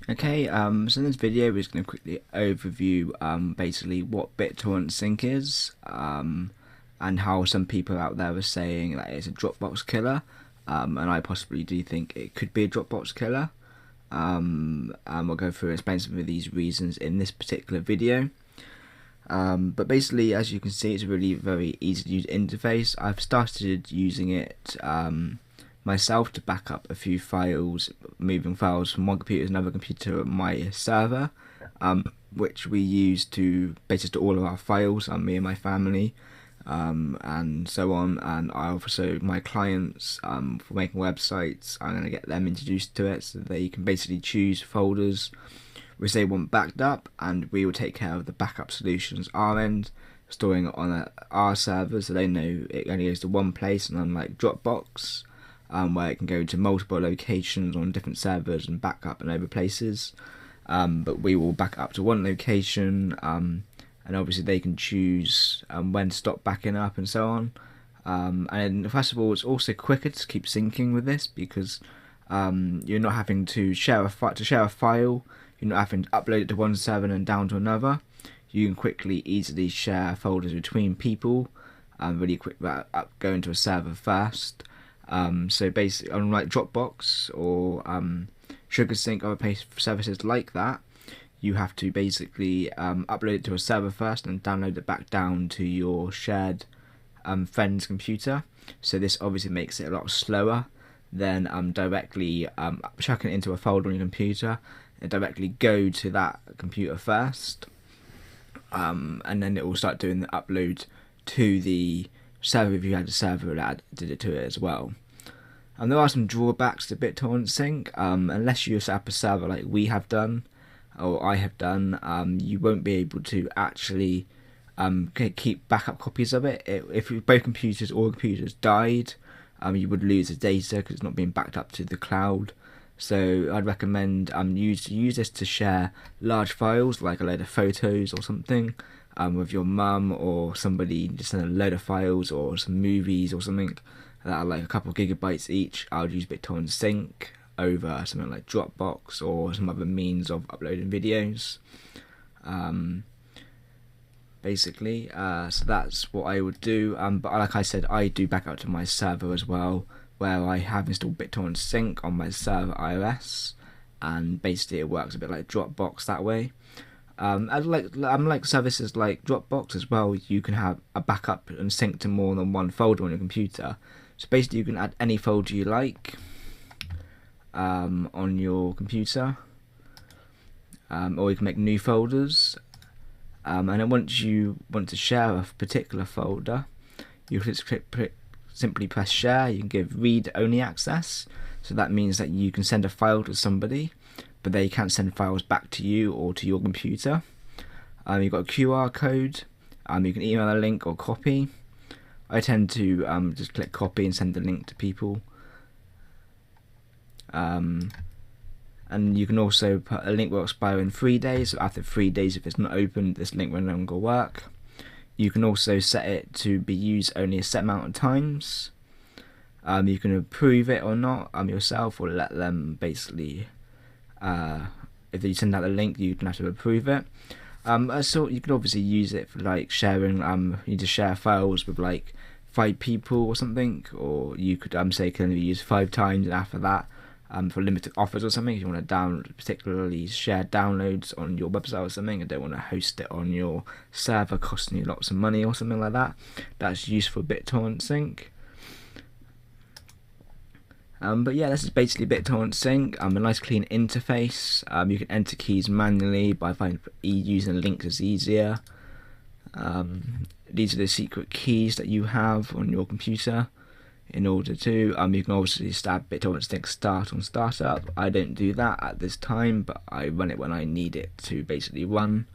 Okay, so in this video we're just going to quickly overview basically what bittorentsync is, and how some people out there are saying that it's a Dropbox killer, and I possibly do think it could be a Dropbox killer. And we'll go through and explain some of these reasons in this particular video. But basically, as you can see, it's a really very easy to use interface. I've started using it myself to back up a few files, moving files from one computer to another computer on my server, which we use to basically store all of our files, me and my family, and so on. And I also, my clients, for making websites, I'm going to get them introduced to it so they can basically choose folders which they want backed up, and we will take care of the backup solutions our end, storing it on our server so they know it only goes to one place, and unlike Dropbox, where it can go to multiple locations on different servers and back up in other places, but we will back up to one location, and obviously they can choose when to stop backing up and so on. And first of all, it's also quicker to keep syncing with this because you're not having to share a file. You're not having to upload it to one server and down to another. You can quickly, easily share folders between people, really quick without going to a server first. So basically, unlike Dropbox or SugarSync or other services like that, you have to basically upload it to a server first and download it back down to your shared friend's computer. So this obviously makes it a lot slower than directly chucking it into a folder on your computer and directly go to that computer first, and then it will start doing the upload to the server if you had a server that did it to it as well. And there are some drawbacks to bittorentsync. Unless you set up a server like we have done, or I have done, you won't be able to actually keep backup copies of it. If both computers, all computers died, you would lose the data because it's not being backed up to the cloud. So I'd recommend use this to share large files, like a load of photos or something, with your mum or somebody. Just send a load of files or some movies or something that are like a couple of gigabytes each. I would use bittorentsync over something like Dropbox or some other means of uploading videos. Basically, so that's what I would do. But like I said, I do back up to my server as well, where I have installed bittorentsync on my server iOS, and basically it works a bit like Dropbox that way. Like services like Dropbox as well, you can have a backup and sync to more than one folder on your computer. So basically you can add any folder you like on your computer, or you can make new folders. And then once you want to share a particular folder, you simply press share. You can give read-only access, so that means that you can send a file to somebody, but they can't send files back to you or to your computer. You've got a QR code. You can email a link or copy. I tend to just click copy and send the link to people. And you can also put a link will expire in 3 days. So after 3 days, if it's not open, this link will no longer work. You can also set it to be used only a set amount of times. You can approve it or not yourself, or let them basically. If you send out the link, you can have to approve it. So you can obviously use it for like sharing. You need to share files with like 5 people or something, or you could say it can only be used 5 times, and after that, for limited offers or something, if you want to download, particularly share downloads on your website or something, and don't want to host it on your server costing you lots of money or something like that, that's useful bittorentsync. But yeah, this is basically bittorentsync. A nice clean interface. You can enter keys manually by using links is easier. These are the secret keys that you have on your computer. In order to, you can obviously stab bittorentsync start on startup. I don't do that at this time, but I run it when I need it to basically run.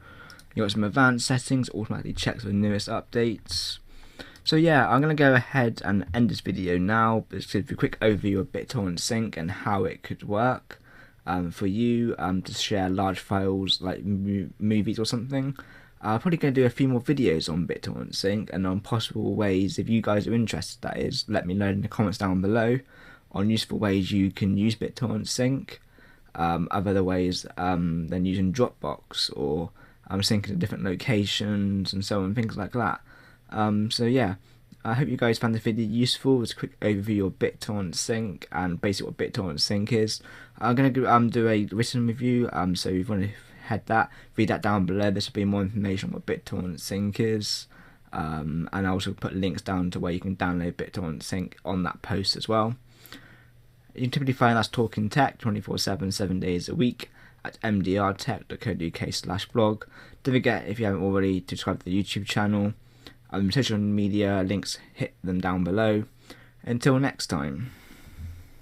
You got some advanced settings, automatically checks the newest updates. So yeah, I'm going to go ahead and end this video now. Just give you a quick overview of bittorentsync and how it could work for you to share large files like movies or something. I'm probably going to do a few more videos on bittorentsync and on possible ways, if you guys are interested, that is, let me know in the comments down below on useful ways you can use bittorentsync. other ways than using Dropbox or syncing to different locations and so on, things like that. So yeah, I hope you guys found this video useful. It's a quick overview of BitTorrent and basically what BitTorrent is. I'm going to do a written review, so if you want to read that down below. This will be more information on what BitTorrent is. And I also put links down to where you can download BitTorrent on that post as well. You can typically find us talking tech 24/7, 7 days a week at mdrtech.co.uk/blog. Don't forget, if you haven't already, to subscribe to the YouTube channel. Social media links, hit them down below. Until next time.